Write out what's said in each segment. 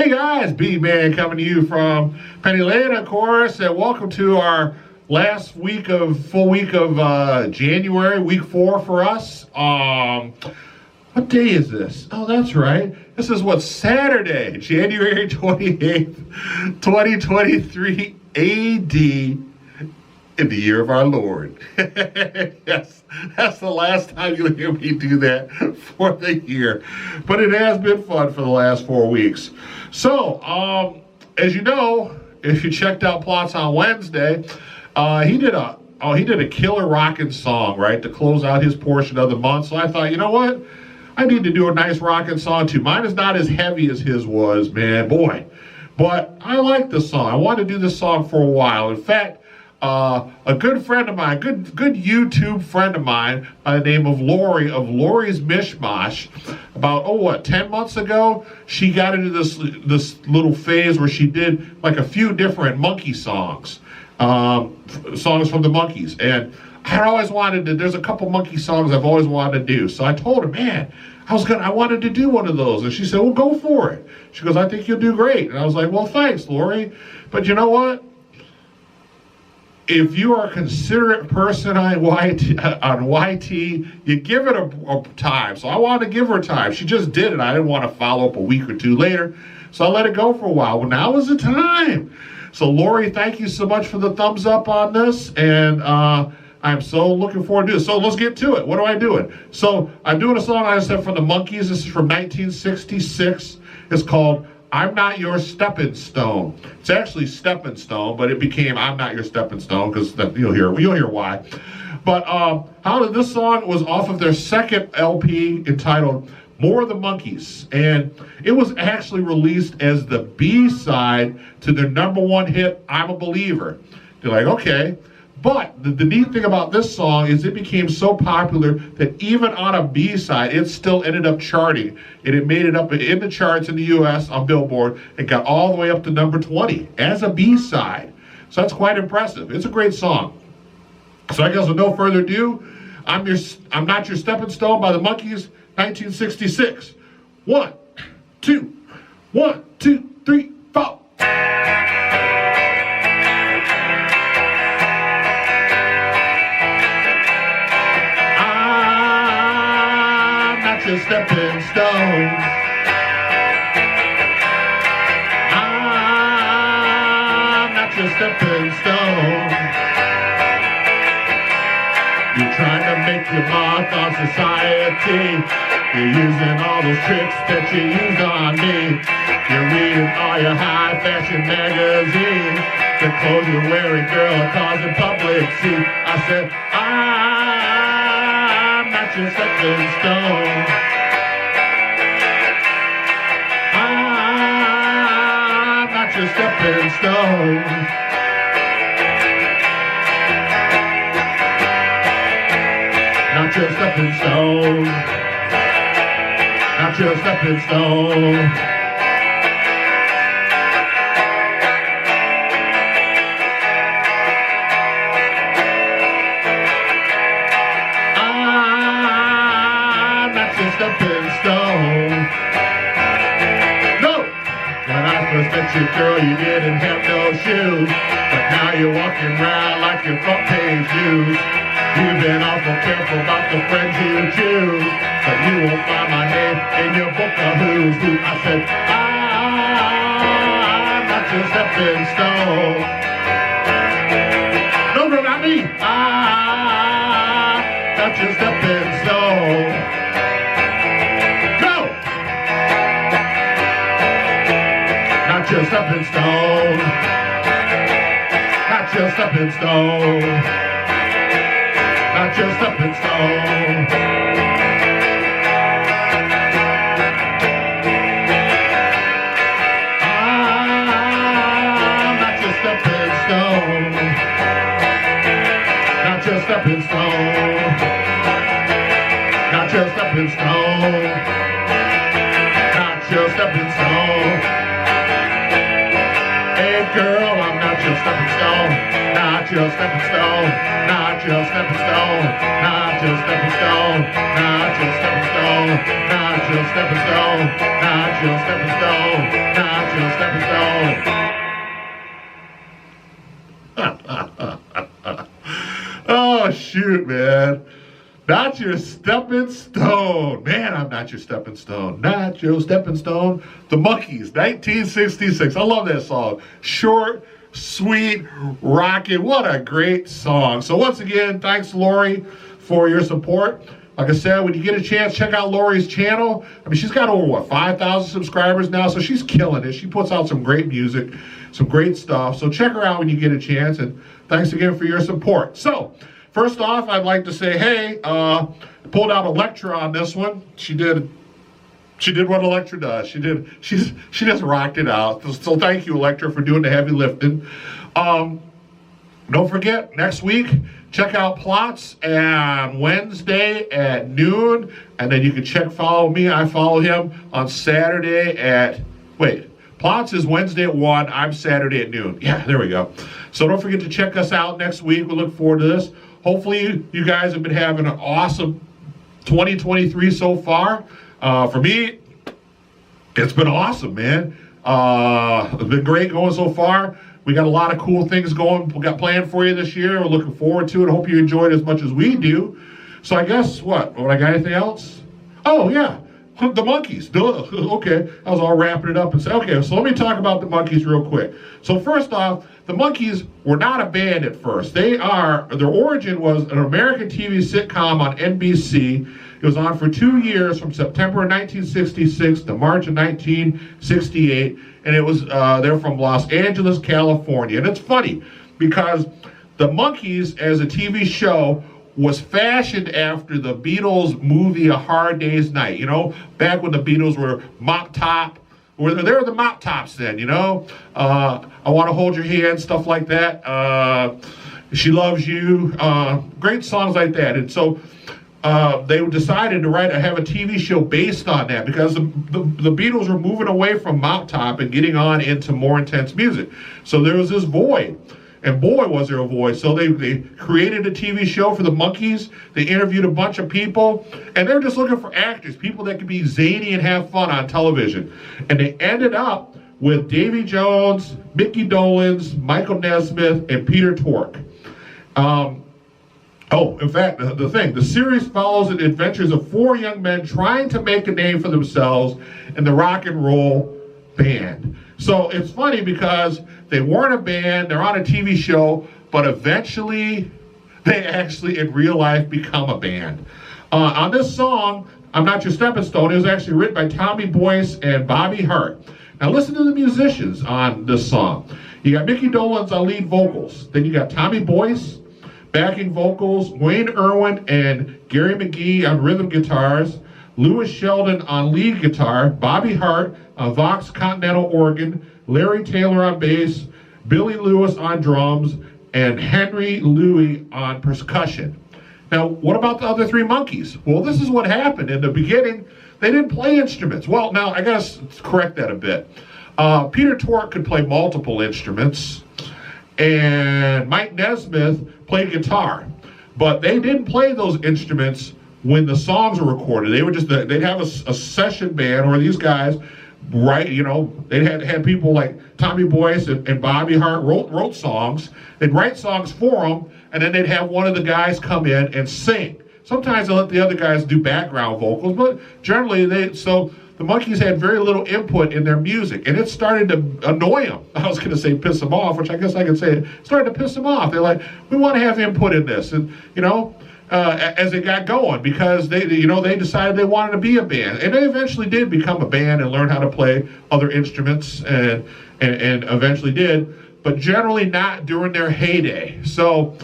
Hey guys, Bman coming to you from Penny Lane, of course, and welcome to our last full week of January, week 4 for us. What day is this? Oh, that's right. This is Saturday, January 28th, 2023 AD. In the year of our Lord. Yes, that's the last time you'll hear me do that for the year. But it has been fun for the last 4 weeks. So, as you know, if you checked out Plots on Wednesday, he did a killer Rockin song, right, to close out his portion of the month. So I thought, you know what? I need to do a nice Rockin song too. Mine is not as heavy as his was, man, boy. But I like the song. I wanted to do this song for a while. In fact, a good friend of mine, good YouTube friend of mine by the name of Laurie, of Laurie's Mishmosh, about 10 months ago, she got into this little phase where she did like a few different monkey songs, songs from the Monkees, and I had always wanted to. There's a couple monkey songs I've always wanted to do, so I told her, man, I wanted to do one of those, and she said, well, go for it. She goes, I think you'll do great, and I was like, well, thanks, Laurie, but you know what? If you are a considerate person on YT, you give it a time. So I wanted to give her time. She just did it. I didn't want to follow up a week or two later. So I let it go for a while. Well, now is the time. So Laurie, thank you so much for the thumbs up on this. And I'm so looking forward to it. So let's get to it. What am I doing? So I'm doing a song I said from the Monkees. This is from 1966. It's called I'm Not Your Steppin Stone. It's actually Stepin Stone, but it became I'm Not Your Steppin Stone because you'll hear why. But this song was off of their second LP entitled More of The Monkees, and it was actually released as the B-side to their #1 hit, I'm a Believer. You're like, okay. But the neat thing about this song is it became so popular that even on a B-side, it still ended up charting. And it made it up in the charts in the U.S. on Billboard and got all the way up to number 20 as a B-side. So that's quite impressive. It's a great song. So I guess with no further ado, I'm Not Your Steppin Stone by the Monkees, 1966. 1, 2, 1, 2, 3, 4. Your stepping stone. I'm not your stepping stone. You're trying to make your mark on society. You're using all those tricks that you used on me. You're reading all your high fashion magazines. The clothes you're wearing, girl, are causing public see. I said, I'm not your stepping stone. I'm not your stepping stone. Not your stepping stone. Not your stepping stone. Stepping stone. No! When I first met you, girl, you didn't have no shoes. But now you're walking around like your front page news. You've been awful careful about the friends you choose. But you won't find my name in your book of who's who. I said, I'm not your stepping stone. No, not me. I'm not your stepping stone. Not your stepping stone. Not your stepping stone. Not your stepping stone. I'm not your stepping stone. Not your stepping stone. Not your stepping stone. Not your stepping stone. Hey girl, I'm not your stepping stone. Not your stepping stone. Not your stepping stone. Not your stepping stone. Not your stepping stone. Not your stepping stone. Not your stepping stone. Not your Oh, shoot, man. Not Your Steppin Stone. Man, I'm Not Your Steppin Stone. Not Your Steppin Stone. The Monkees, 1966. I love that song. Short, sweet, rockin'. What a great song. So once again, thanks, Laurie, for your support. Like I said, when you get a chance, check out Laurie's channel. I mean, she's got over, 5,000 subscribers now, so she's killing it. She puts out some great music, some great stuff. So check her out when you get a chance, and thanks again for your support. So, first off, I'd like to say, hey, pulled out Electra on this one. She did what Electra does. She just rocked it out. So thank you, Electra, for doing the heavy lifting. Don't forget, next week, check out Plots on Wednesday at noon. And then you can follow me. I follow him on Saturday at, Plots is Wednesday at 1. I'm Saturday at noon. Yeah, there we go. So don't forget to check us out next week. We look forward to this. Hopefully, you guys have been having an awesome 2023 so far. For me, it's been awesome, man. It's been great going so far. We got a lot of cool things going. We got planned for you this year. We're looking forward to it. Hope you enjoyed it as much as we do. So I guess what? I got anything else? Oh yeah, the Monkees. Duh. Okay, I was all wrapping it up and say, okay. So let me talk about the Monkees real quick. So first off, the Monkees were not a band at first. Their origin was an American TV sitcom on NBC. It was on for 2 years, from September of 1966 to March of 1968, and it was they're from Los Angeles, California. And it's funny because the Monkees, as a TV show, was fashioned after the Beatles movie A Hard Day's Night. You know, back when the Beatles were mop top. They were the mop tops then, you know. I Want to Hold Your Hand, stuff like that. She Loves You, great songs like that. And so they decided to have a TV show based on that because the Beatles were moving away from mop top and getting on into more intense music. So there was this void. And boy, was there a void. So they created a TV show for the Monkees. They interviewed a bunch of people. And they're just looking for actors, people that could be zany and have fun on television. And they ended up with Davy Jones, Mickey Dolenz, Michael Nesmith, and Peter Tork. In fact, the series follows the adventures of 4 young men trying to make a name for themselves in the rock and roll band. So it's funny because they weren't a band, they're on a TV show, but eventually they actually in real life become a band. On this song, I'm Not Your Steppin Stone, it was actually written by Tommy Boyce and Bobby Hart. Now listen to the musicians on this song. You got Mickey Dolenz on lead vocals, then you got Tommy Boyce, backing vocals, Wayne Irwin and Gary McGee on rhythm guitars, Lewis Sheldon on lead guitar, Bobby Hart on Vox Continental organ, Larry Taylor on bass, Billy Lewis on drums, and Henry Louie on percussion. Now, what about the other 3 Monkees? Well, this is what happened. In the beginning, they didn't play instruments. Well, now, I gotta correct that a bit. Peter Tork could play multiple instruments, and Mike Nesmith played guitar. But they didn't play those instruments when the songs were recorded. They were they'd have a session band, or these guys, they had people like Tommy Boyce and Bobby Hart wrote songs. They'd write songs for them, and then they'd have one of the guys come in and sing. Sometimes they let the other guys do background vocals, but generally the Monkees had very little input in their music, and it started to annoy them. I was going to say piss them off, which I guess I could say it started to piss them off. They're like, we want to have input in this, and as it got going, because they decided they wanted to be a band, and they eventually did become a band and learn how to play other instruments, and eventually did, but generally not during their heyday. So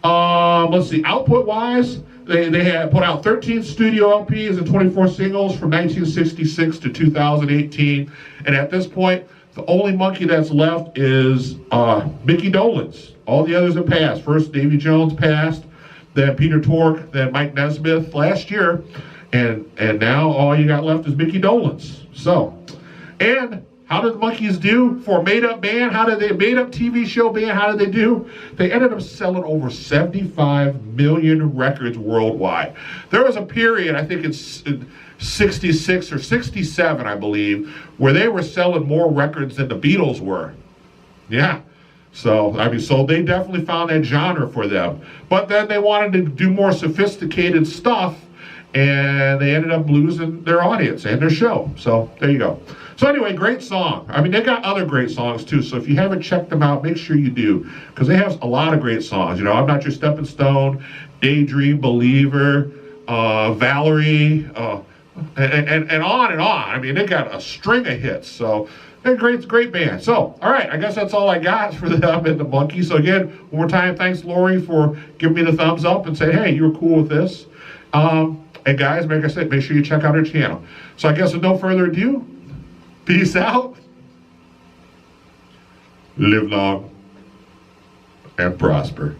let's see, output wise, they had put out 13 studio LPs and 24 singles from 1966 to 2018, and at this point the only Monkee that's left is Mickey Dolenz. All the others have passed. First Davy Jones passed, then Peter Tork, then Mike Nesmith last year, and now all you got left is Mickey Dolenz. So, and how did the Monkees do for a made-up band? Made-up TV show band, how did they do? They ended up selling over 75 million records worldwide. There was a period, I think it's 66 or 67, I believe, where they were selling more records than the Beatles were. Yeah. So, I mean, so they definitely found that genre for them. But then they wanted to do more sophisticated stuff, and they ended up losing their audience and their show. So, there you go. So anyway, great song. I mean, they got other great songs too. So if you haven't checked them out, make sure you do, because they have a lot of great songs. You know, I'm Not Your Steppin Stone, Daydream, Believer, Valerie, and on and on. I mean, they got a string of hits. So they're great band. So, all right, I guess that's all I got for them and the Monkees. So again, one more time, thanks Laurie for giving me the thumbs up and saying, hey, you were cool with this. And guys, like I said, make sure you check out her channel. So I guess with no further ado, peace out. Live long and prosper.